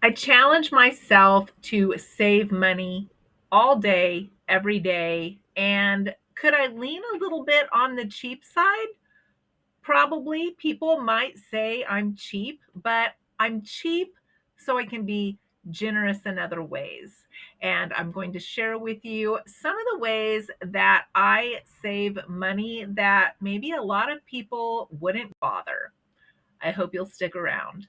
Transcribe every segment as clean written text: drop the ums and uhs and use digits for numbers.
I challenge myself to save money all day, every day. And could I lean a little bit on the cheap side? Probably. People might say I'm cheap, but I'm cheap so I can be generous in other ways. And I'm going to share with you some of the ways that I save money that maybe a lot of people wouldn't bother. I hope you'll stick around.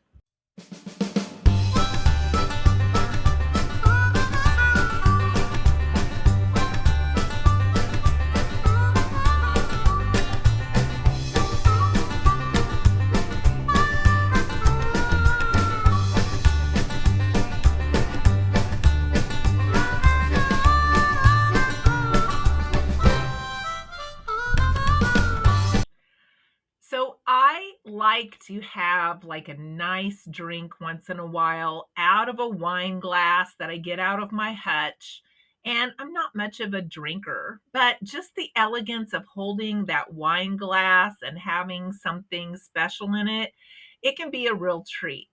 So I like to have like a nice drink once in a while out of a wine glass that I get out of my hutch. And I'm not much of a drinker, but just the elegance of holding that wine glass and having something special in it, it can be a real treat.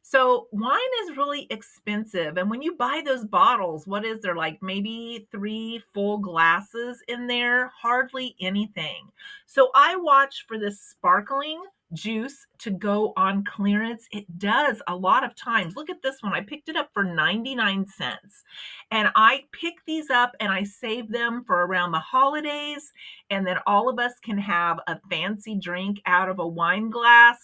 So wine is really expensive. And when you buy those bottles, what is there, like maybe three full glasses in there? Hardly anything. So I watch for this sparkling juice to go on clearance. It does a lot of times. Look at this one. I picked it up for 99 cents. And I pick these up and I save them for around the holidays. And then all of us can have a fancy drink out of a wine glass.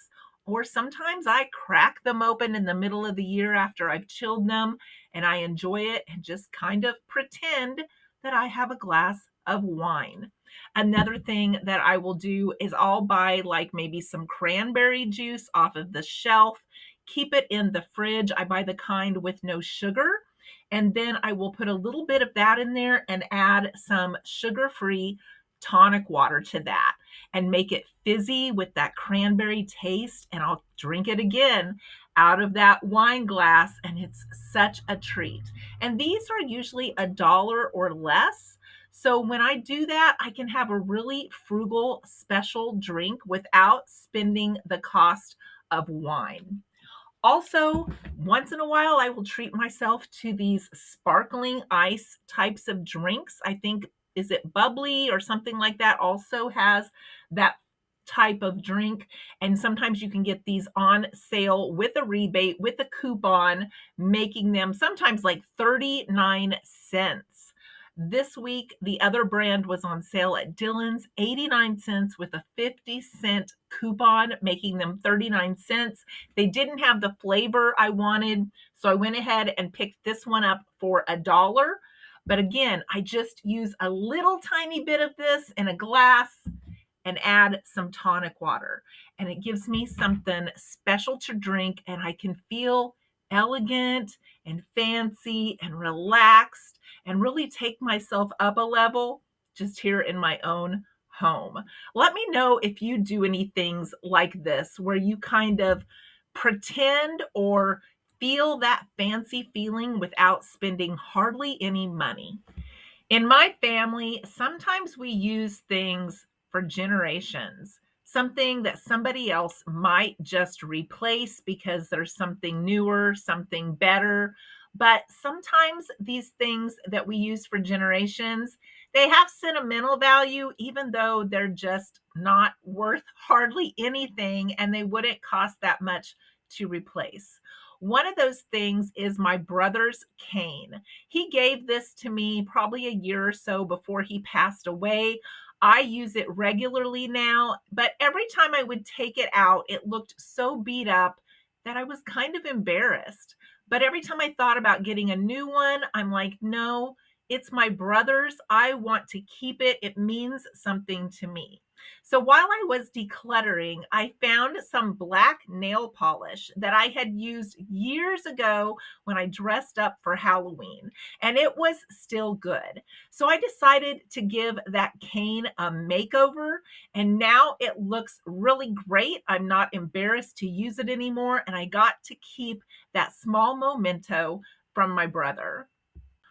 Or sometimes I crack them open in the middle of the year after I've chilled them and I enjoy it and just kind of pretend that I have a glass of wine. Another thing that I will do is I'll buy like maybe some cranberry juice off of the shelf, keep it in the fridge. I buy the kind with no sugar. And then I will put a little bit of that in there and add some sugar free tonic water to that and make it fizzy with that cranberry taste. And I'll drink it again out of that wine glass. And it's such a treat. And these are usually $1 or less. So when I do that, I can have a really frugal special drink without spending the cost of wine. Also, once in a while, I will treat myself to these sparkling ice types of drinks. I think, is it bubbly or something like that, also has that type of drink. And sometimes you can get these on sale with a rebate, with a coupon, making them sometimes like 39 cents. This week, the other brand was on sale at Dillon's, 89 cents with a 50-cent coupon, making them 39 cents. They didn't have the flavor I wanted, so I went ahead and picked this one up for $1. But again, I just use a little tiny bit of this in a glass and add some tonic water. And it gives me something special to drink, and I can feel elegant and fancy and relaxed and really take myself up a level just here in my own home. Let me know if you do any things like this where you kind of pretend or feel that fancy feeling without spending hardly any money. In my family, sometimes we use things for generations, something that somebody else might just replace because there's something newer, something better. But sometimes these things that we use for generations, they have sentimental value, even though they're just not worth hardly anything and they wouldn't cost that much to replace. One of those things is my brother's cane. He gave this to me probably a year or so before he passed away. I use it regularly now, but every time I would take it out, it looked so beat up that I was kind of embarrassed. But every time I thought about getting a new one, I'm like, no, it's my brother's. I want to keep it. It means something to me. So while I was decluttering, I found some black nail polish that I had used years ago when I dressed up for Halloween, and it was still good. So I decided to give that cane a makeover, and now it looks really great. I'm not embarrassed to use it anymore, and I got to keep that small memento from my brother.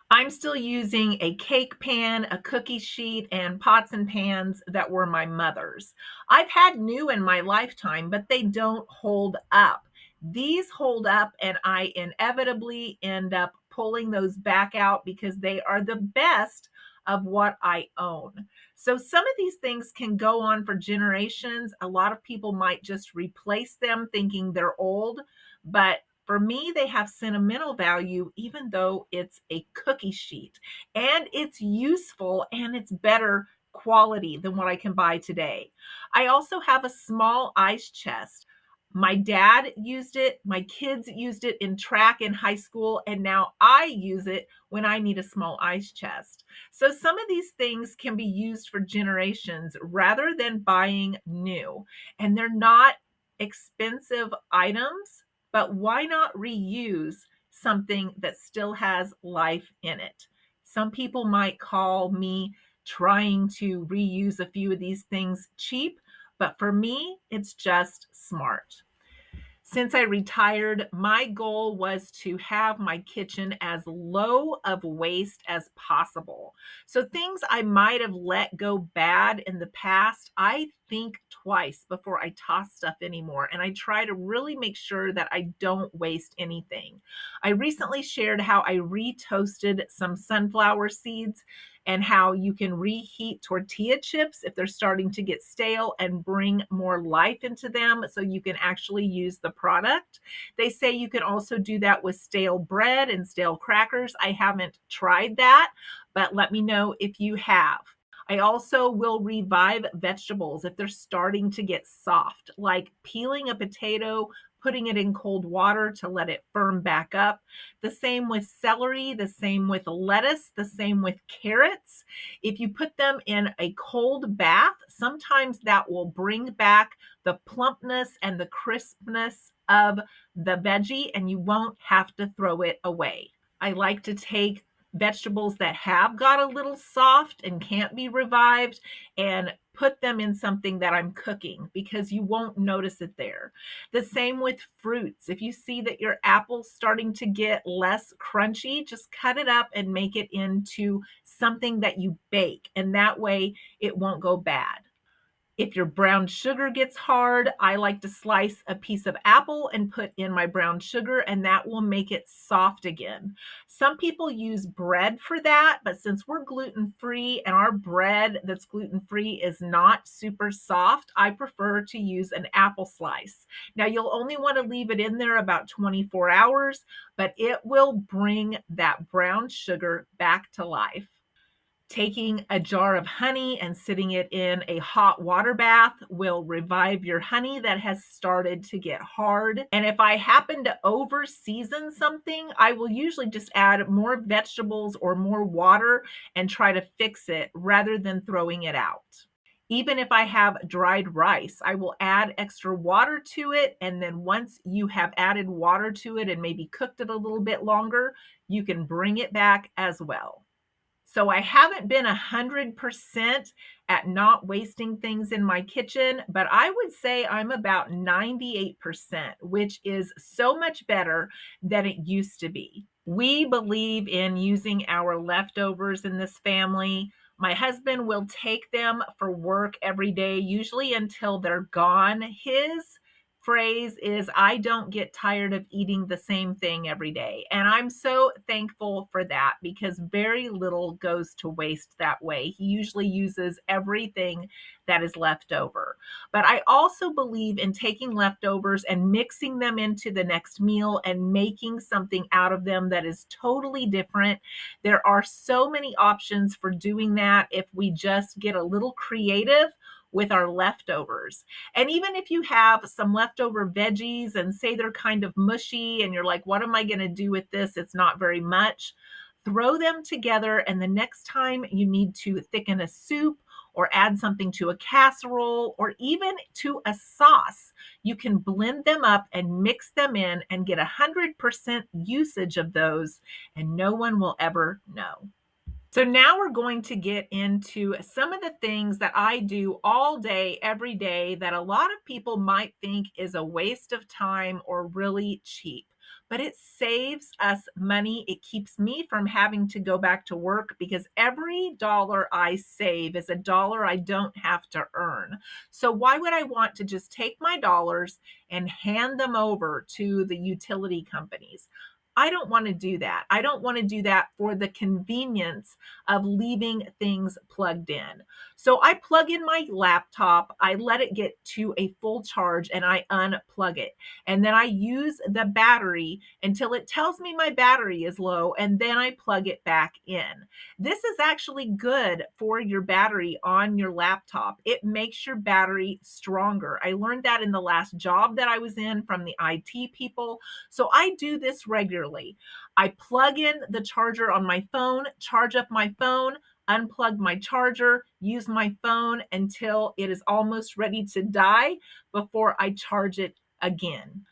I'm still using a cake pan, a cookie sheet, and pots and pans that were my mother's. I've had new in my lifetime, but they don't hold up. These hold up, and I inevitably end up pulling those back out because they are the best of what I own. So some of these things can go on for generations. A lot of people might just replace them thinking they're old, but for me, they have sentimental value, even though it's a cookie sheet and it's useful and it's better quality than what I can buy today. I also have a small ice chest. My dad used it, my kids used it in track in high school, and now I use it when I need a small ice chest. So some of these things can be used for generations rather than buying new. And they're not expensive items, but why not reuse something that still has life in it? Some people might call me trying to reuse a few of these things cheap, but for me, it's just smart. Since I retired, my goal was to have my kitchen as low of waste as possible. So things I might have let go bad in the past, I think twice before I toss stuff anymore. And I try to really make sure that I don't waste anything. I recently shared how I retoasted some sunflower seeds and how you can reheat tortilla chips if they're starting to get stale and bring more life into them so you can actually use the product. They say you can also do that with stale bread and stale crackers. I haven't tried that, but let me know if you have. I also will revive vegetables if they're starting to get soft, like peeling a potato, putting it in cold water to let it firm back up. The same with celery, the same with lettuce, the same with carrots. If you put them in a cold bath, sometimes that will bring back the plumpness and the crispness of the veggie, and you won't have to throw it away. I like to take vegetables that have got a little soft and can't be revived and put them in something that I'm cooking because you won't notice it there. The same with fruits. If you see that your apple's starting to get less crunchy, just cut it up and make it into something that you bake, and that way it won't go bad. If your brown sugar gets hard, I like to slice a piece of apple and put in my brown sugar, and that will make it soft again. Some people use bread for that, but since we're gluten free and our bread that's gluten free is not super soft, I prefer to use an apple slice. Now, you'll only want to leave it in there about 24 hours, but it will bring that brown sugar back to life. Taking a jar of honey and sitting it in a hot water bath will revive your honey that has started to get hard. And if I happen to over season something, I will usually just add more vegetables or more water and try to fix it rather than throwing it out. Even if I have dried rice, I will add extra water to it. And then once you have added water to it and maybe cooked it a little bit longer, you can bring it back as well. So I haven't been 100% at not wasting things in my kitchen, but I would say I'm about 98%, which is so much better than it used to be. We believe in using our leftovers in this family. My husband will take them for work every day, usually until they're gone. His phrase is, I don't get tired of eating the same thing every day. And I'm so thankful for that because very little goes to waste that way. He usually uses everything that is left over. But I also believe in taking leftovers and mixing them into the next meal and making something out of them that is totally different. There are so many options for doing that if we just get a little creative with our leftovers. And even if you have some leftover veggies and say they're kind of mushy and you're like, what am I going to do with this? It's not very much. Throw them together, and the next time you need to thicken a soup or add something to a casserole or even to a sauce, you can blend them up and mix them in and get 100% usage of those, and no one will ever know. So now we're going to get into some of the things that I do all day, every day, that a lot of people might think is a waste of time or really cheap. but it saves us money. It keeps me from having to go back to work because every dollar I save is a dollar I don't have to earn. So why would I want to just take my dollars and hand them over to the utility companies? I don't want to do that. I don't want to do that for the convenience of leaving things plugged in. So I plug in my laptop, I let it get to a full charge, and I unplug it. And then I use the battery until it tells me my battery is low, and then I plug it back in. This is actually good for your battery on your laptop. It makes your battery stronger. I learned that in the last job that I was in from the IT people. So I do this regularly. I plug in the charger on my phone, charge up my phone, unplug my charger, use my phone until it is almost ready to die before I charge it again.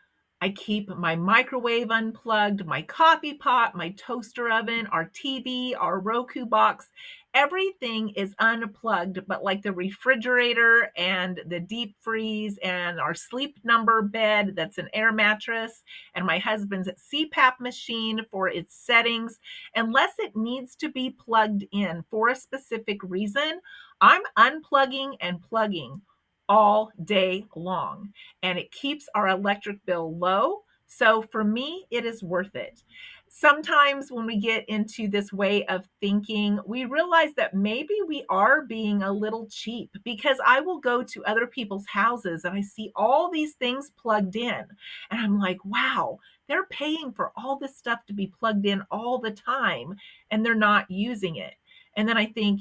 I keep my microwave unplugged, my coffee pot, my toaster oven, our TV, our Roku box. Everything is unplugged, but like the refrigerator and the deep freeze and our sleep number bed that's an air mattress and my husband's CPAP machine for its settings, unless it needs to be plugged in for a specific reason, I'm unplugging and plugging all day long, and it keeps our electric bill low. So for me, it is worth it. Sometimes when we get into this way of thinking, we realize that maybe we are being a little cheap because I will go to other people's houses and I see all these things plugged in. And I'm like, wow, they're paying for all this stuff to be plugged in all the time and they're not using it. And then I think,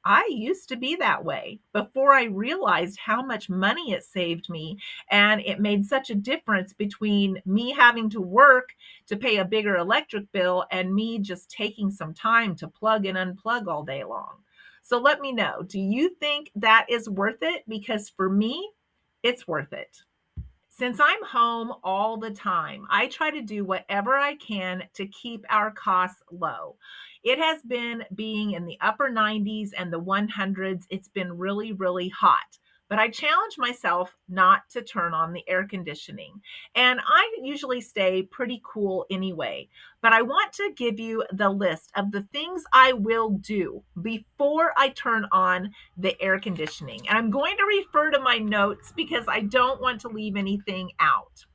I used to be that way before I realized how much money it saved me. And it made such a difference between me having to work to pay a bigger electric bill and me just taking some time to plug and unplug all day long. So let me know, do you think that is worth it? Because for me, it's worth it. Since I'm home all the time, I try to do whatever I can to keep our costs low. It has been being in the upper 90s and the 100s. It's been really, really hot. But I challenge myself not to turn on the air conditioning. And I usually stay pretty cool anyway. But I want to give you the list of the things I will do before I turn on the air conditioning. And I'm going to refer to my notes because I don't want to leave anything out.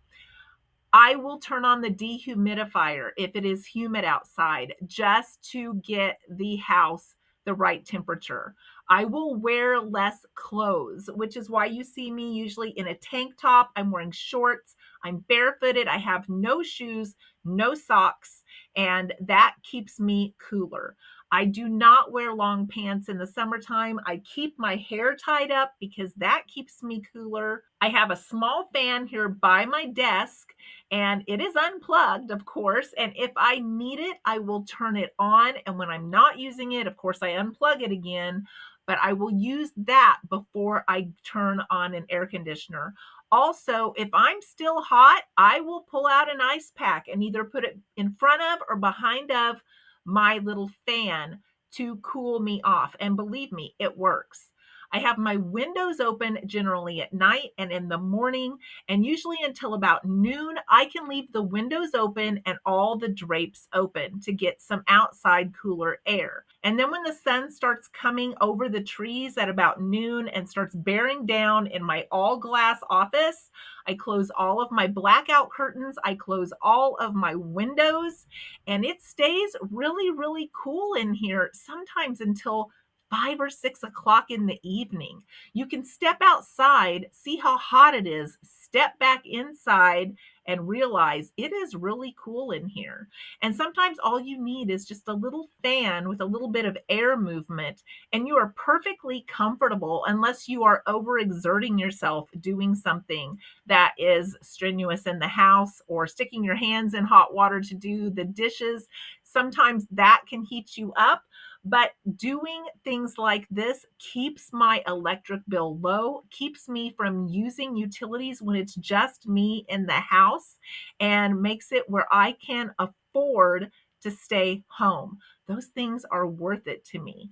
I will turn on the dehumidifier if it is humid outside just to get the house the right temperature. I will wear less clothes, which is why you see me usually in a tank top. I'm wearing shorts. I'm barefooted. I have no shoes, no socks, and that keeps me cooler. I do not wear long pants in the summertime. I keep my hair tied up because that keeps me cooler. I have a small fan here by my desk and it is unplugged, of course. And if I need it, I will turn it on. And when I'm not using it, of course, I unplug it again. But I will use that before I turn on an air conditioner. Also, if I'm still hot, I will pull out an ice pack and either put it in front of or behind of my little fan to cool me off. And believe me, it works. I have my windows open generally at night and in the morning, and usually until about noon, I can leave the windows open and all the drapes open to get some outside cooler air. And then when the sun starts coming over the trees at about noon and starts bearing down in my all glass office, I close all of my blackout curtains, I close all of my windows, and it stays really, really cool in here, sometimes until 5 or 6 o'clock in the evening. You can step outside, see how hot it is, step back inside, and realize it is really cool in here. And sometimes all you need is just a little fan with a little bit of air movement, and you are perfectly comfortable unless you are overexerting yourself doing something that is strenuous in the house or sticking your hands in hot water to do the dishes. Sometimes that can heat you up. But doing things like this keeps my electric bill low, keeps me from using utilities when it's just me in the house, and makes it where I can afford to stay home. Those things are worth it to me.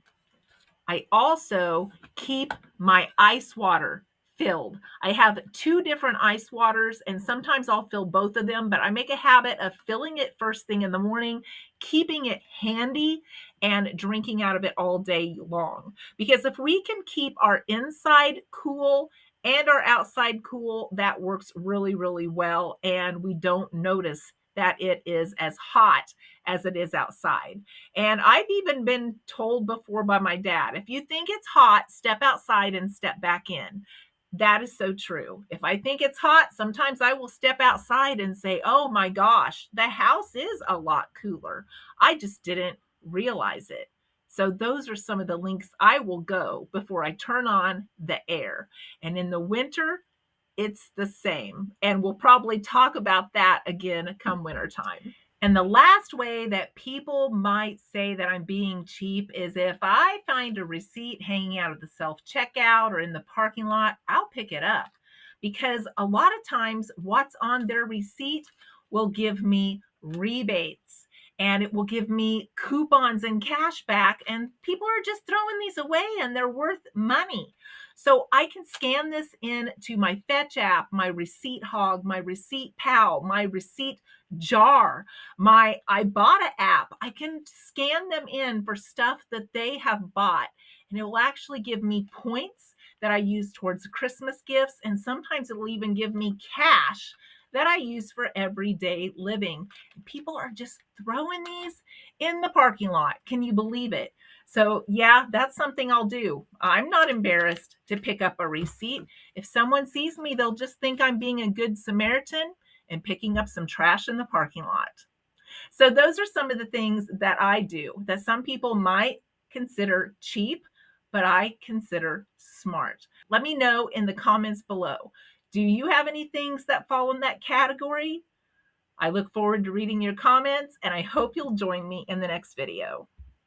I also keep my ice water filled. I have 2 different ice waters, and sometimes I'll fill both of them, but I make a habit of filling it first thing in the morning, keeping it handy, and drinking out of it all day long. Because if we can keep our inside cool and our outside cool, that works really, really well, and we don't notice that it is as hot as it is outside. And I've even been told before by my dad, if you think it's hot, step outside and step back in. That is so true. If I think it's hot, sometimes I will step outside and say, oh my gosh, the house is a lot cooler. I just didn't realize it. So, those are some of the lengths I will go before I turn on the air. And in the winter, it's the same. And we'll probably talk about that again come wintertime. And the last way that people might say that I'm being cheap is if I find a receipt hanging out of the self checkout or in the parking lot, I'll pick it up because a lot of times what's on their receipt will give me rebates and it will give me coupons and cash back. And people are just throwing these away and they're worth money. So I can scan this in to my Fetch app, my Receipt Hog, my Receipt Pal, my Receipt Jar, my Ibotta app. I can scan them in for stuff that they have bought, and it will actually give me points that I use towards Christmas gifts, and sometimes it'll even give me cash that I use for everyday living. People are just throwing these in the parking lot. Can you believe it? So, yeah, that's something I'll do. I'm not embarrassed to pick up a receipt. If someone sees me, they'll just think I'm being a good Samaritan and picking up some trash in the parking lot. So those are some of the things that I do that some people might consider cheap, but I consider smart. Let me know in the comments below. Do you have any things that fall in that category? I look forward to reading your comments and I hope you'll join me in the next video.